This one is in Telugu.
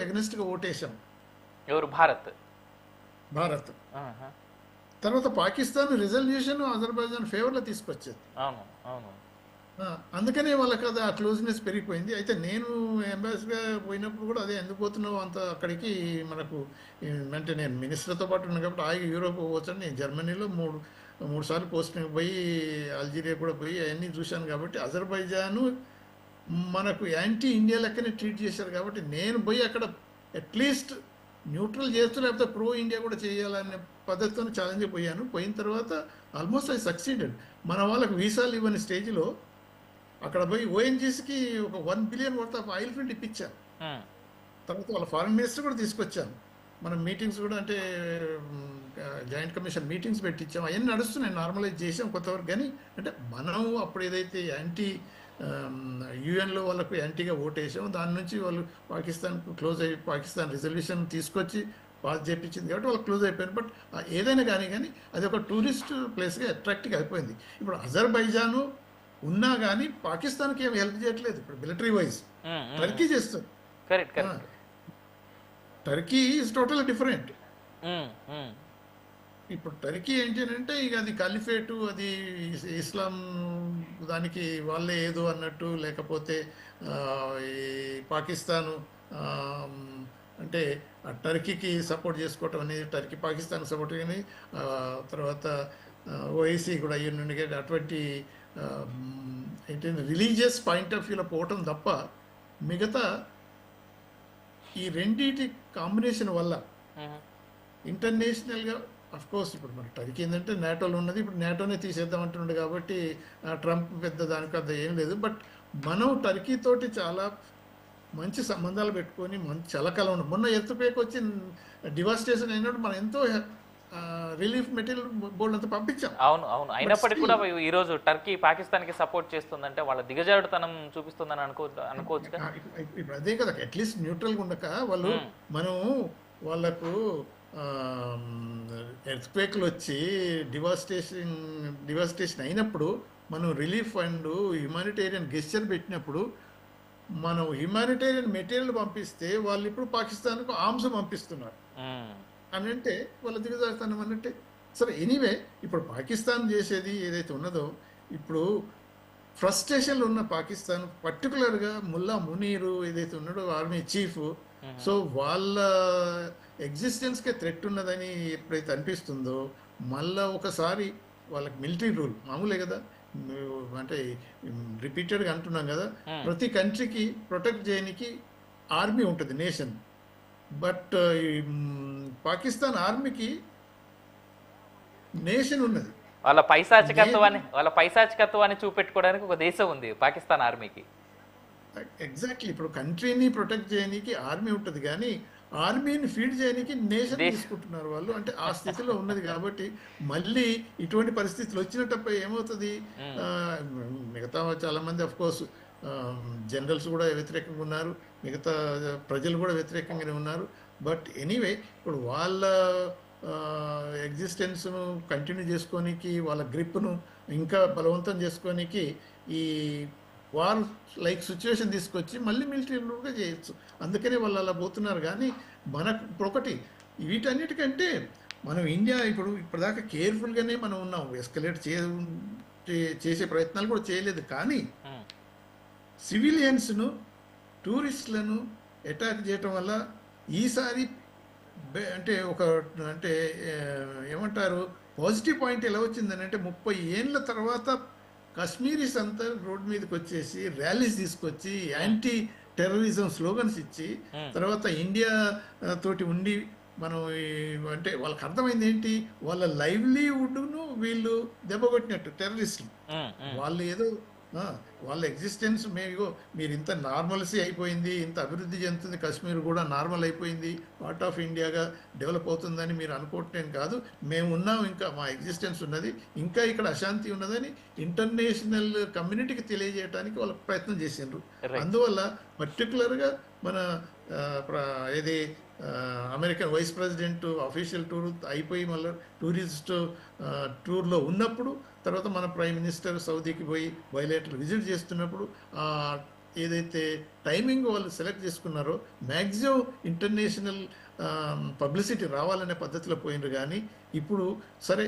అగెనిస్ట్గా ఓటేశాం. ఎవరు? భారత్. భారత్. ఆహా. తర్వాత పాకిస్తాన్ రిజల్యూషన్ అజర్బైజాన్ ఫేవర్లో తీసుకొచ్చేది. అవును, అవును. ఆ, అందుకనే వాళ్ళకి అది ఆ క్లోజ్నెస్ పెరిగిపోయింది. అయితే నేను ఎంబాసిడర్గా పోయినప్పుడు కూడా అదే ఎందుకు పోతున్నావు అంత అక్కడికి మనకు అంటే నేను మినిస్టర్తో పాటు ఉన్నాను కాబట్టి ఆగి యూరోప్ పోవచ్చని నేను జర్మనీలో మూడు సార్లు పోస్టింగ్ పోయి అల్జీరియా కూడా పోయి అవన్నీ చూశాను కాబట్టి అజర్బైజాను మనకు యాంటీ ఇండియా లెక్కనే ట్రీట్ చేశారు కాబట్టి నేను పోయి అక్కడ అట్లీస్ట్ న్యూట్రల్ చేస్తూ లేకపోతే ప్రో ఇండియా కూడా చేయాలనే పద్ధతితో ఛాలెంజ్ పోయాను. పోయిన తర్వాత ఆల్మోస్ట్ ఐ సక్సీడెడ్. మన వాళ్ళకు వీసాలు ఇవ్వని స్టేజ్లో అక్కడ పోయి ఓఎన్జీసీకి ఒక 1 billion worth of oil field ఇప్పించాను. తర్వాత వాళ్ళ ఫారెన్ మినిస్టర్ కూడా తీసుకొచ్చాను. మనం మీటింగ్స్ కూడా అంటే జాయింట్ కమిషన్ మీటింగ్స్ పెట్టించాం. అవన్నీ నడుస్తున్నాయి, నార్మలైజ్ చేసాం కొంతవరకు. కానీ అంటే మనం అప్పుడు ఏదైతే యాంటీ యూఎన్లో వాళ్ళకు యాంటీగా ఓటేసాం దాని నుంచి వాళ్ళు పాకిస్తాన్కు క్లోజ్ అయ్యి పాకిస్తాన్ రిజల్యూషన్ తీసుకొచ్చి పాస్ చేయించింది కాబట్టి వాళ్ళు క్లోజ్ అయిపోయింది. బట్ ఏదైనా కానీ అది ఒక టూరిస్ట్ ప్లేస్గా అట్రాక్టివ్ అయిపోయింది. ఇప్పుడు అజర్బైజాను ఉన్నా కానీ పాకిస్తాన్కి ఏమి హెల్ప్ చేయట్లేదు ఇప్పుడు మిలిటరీ వైజ్. టర్కీ చేస్తుంది. Turkey is total different. ఇప్పుడు టర్కీ ఏంటి అంటే ఇక అది ఖలీఫేటు, అది ఇస్లాం దానికి వాళ్ళే ఏదో అన్నట్టు, లేకపోతే ఈ పాకిస్తాను అంటే టర్కీకి సపోర్ట్ చేసుకోవటం అనేది, టర్కీ పాకిస్తాన్ సపోర్ట్ కానీ తర్వాత ఓఐసీ కూడా అయ్యి అటువంటి ఏంటంటే రిలీజియస్ పాయింట్ ఆఫ్ వ్యూలో పోవటం తప్ప మిగతా ఈ రెండింటి కాంబినేషన్ వల్ల ఇంటర్నేషనల్గా కోర్స్ ఇప్పుడు మన టర్కీ ఏంటంటే నాటోలో ఉన్నది, ఇప్పుడు నాటోనే తీసేద్దాం అంటుండే కాబట్టి ట్రంప్ పెద్ద దానికి పెద్ద ఏం లేదు. బట్ మనం టర్కీ తోటి చాలా మంచి సంబంధాలు పెట్టుకొని మంచి చలకలం ఉన్నాం. మొన్న ఎర్త్క్వేక్ వచ్చి డివాస్టేషన్ అయినప్పుడు మనం ఎంతో రిలీఫ్ మెటీరియల్ బోర్డు అంతా పంపించాం. అవును, అవును. అయినప్పటికీ కూడా ఈరోజు టర్కీ పాకిస్తాన్కి సపోర్ట్ చేస్తుందంటే వాళ్ళ దిగజారుడుతనం చూపిస్తుందని అనుకోవచ్చు. ఇప్పుడు అదే కదా, అట్లీస్ట్ న్యూట్రల్గా ఉండక వాళ్ళు మనం వాళ్ళకు ఎర్త్క్వేక్లు వచ్చి డివాస్టేషన్ అయినప్పుడు మనం రిలీఫ్ ఫండ్ హ్యుమానిటేరియన్ గెస్చర్ పెట్టినప్పుడు మనం హ్యుమానిటేరియన్ మెటీరియల్ పంపిస్తే వాళ్ళు ఇప్పుడు పాకిస్తాన్కు ఆర్మ్స్ పంపిస్తున్నారు అని అంటే వాళ్ళ దిగజారుతనం అన్నట్టే. సరే, ఎనీవే ఇప్పుడు పాకిస్తాన్ చేసేది ఏదైతే ఉన్నదో, ఇప్పుడు ఫ్రస్ట్రేషన్లో ఉన్న పాకిస్తాన్ పర్టికులర్గా ముల్లా మునీరు ఏదైతే ఉన్నాడో ఆర్మీ చీఫ్, సో వాళ్ళ ఎగ్జిస్టెన్స్కే థ్రెట్ ఉన్నదని ఎప్పుడైతే అనిపిస్తుందో మళ్ళా ఒకసారి వాళ్ళకి మిలిటరీ రూల్ మామూలే కదా, అంటే రిపీటెడ్గా అంటున్నాం కదా, ప్రతి కంట్రీకి ప్రొటెక్ట్ చేయడానికి ఆర్మీ ఉంటుంది నేషన్. బట్ పాకిస్తాన్ ఆర్మీకి నేషన్ ఉన్నది. వాళ్ళ పైశాచికత్వాన్ని చూపెట్టుకోవడానికి ఒక దేశం ఉంది పాకిస్తాన్ ఆర్మీకి. ఎగ్జాక్ట్లీ. ఇప్పుడు కంట్రీని ప్రొటెక్ట్ చేయడానికి ఆర్మీ ఉంటుంది కానీ ఆర్మీని ఫీడ్ చేయడానికి నేషన్ తీసుకుంటున్నారు వాళ్ళు. అంటే ఆ స్థితిలో ఉన్నది కాబట్టి మళ్ళీ ఇటువంటి పరిస్థితులు వచ్చినప్పుడు ఏమవుతుంది, మిగతా చాలా మంది అఫ్ కోర్స్ జనరల్స్ కూడా వ్యతిరేకంగా ఉన్నారు, మిగతా ప్రజలు కూడా వ్యతిరేకంగానే ఉన్నారు. బట్ ఎనీవే ఇప్పుడు వాళ్ళ ఎగ్జిస్టెన్స్ను కంటిన్యూ చేసుకోనికి, వాళ్ళ గ్రిప్ను ఇంకా బలవంతం చేసుకోనికి ఈ వార్ లైక్ సిచ్యువేషన్ తీసుకొచ్చి మళ్ళీ మిలిటరీ రూల్గా చేయొచ్చు. అందుకనే వాళ్ళు అలా పోతున్నారు. కానీ మనకు ఇప్పుడు ఒకటి, వీటన్నిటికంటే మనం ఇండియా ఇప్పటిదాకా కేర్ఫుల్గానే మనం ఉన్నాం. ఎస్కలేట్ చేసే ప్రయత్నాలు కూడా చేయలేదు. కానీ సివిలియన్స్ను, టూరిస్టులను అటాక్ చేయటం వల్ల ఈసారి అంటే అంటే ఏమంటారు పాజిటివ్ పాయింట్ ఎలా వచ్చిందని అంటే 30 ఏళ్ళ తర్వాత కాశ్మీరీస్ అంతా రోడ్ మీదకి వచ్చేసి ర్యాలీస్ తీసుకొచ్చి యాంటీ టెర్రరిజం స్లోగన్స్ ఇచ్చి తర్వాత ఇండియా తోటి ఉండి మనం అంటే వాళ్ళకి అర్థమైంది ఏంటి, వాళ్ళ లైవ్లీవుడ్ను వీళ్ళు దెబ్బకొట్టినట్టు టెర్రరిస్టులు. వాళ్ళు ఏదో వాళ్ళ ఎగ్జిస్టెన్స్ మీరు ఇంత నార్మల్సీ అయిపోయింది, ఇంత అభివృద్ధి చెందుతుంది, కాశ్మీర్ కూడా నార్మల్ అయిపోయింది, పార్ట్ ఆఫ్ ఇండియాగా డెవలప్ అవుతుందని మీరు అనుకోవటం కాదు. మేము ఉన్నాం, ఇంకా మా ఎగ్జిస్టెన్స్ ఉన్నది, ఇంకా ఇక్కడ అశాంతి ఉన్నదని ఇంటర్నేషనల్ కమ్యూనిటీకి తెలియజేయడానికి వాళ్ళు ప్రయత్నం చేసిండ్రు. అందువల్ల పర్టికులర్గా మన ఇది American vice president official tour అయిపోయి మళ్ళీ టూరిస్ట్ టూర్లో ఉన్నప్పుడు, తర్వాత మన ప్రైమ్ మినిస్టర్ సౌదీకి పోయి బయలేటర్లు విజిట్ చేస్తున్నప్పుడు ఏదైతే టైమింగ్ వాళ్ళు సెలెక్ట్ చేసుకున్నారో మ్యాక్సిమం ఇంటర్నేషనల్ పబ్లిసిటీ రావాలనే పద్ధతిలో పోయినారు. కానీ ఇప్పుడు సరే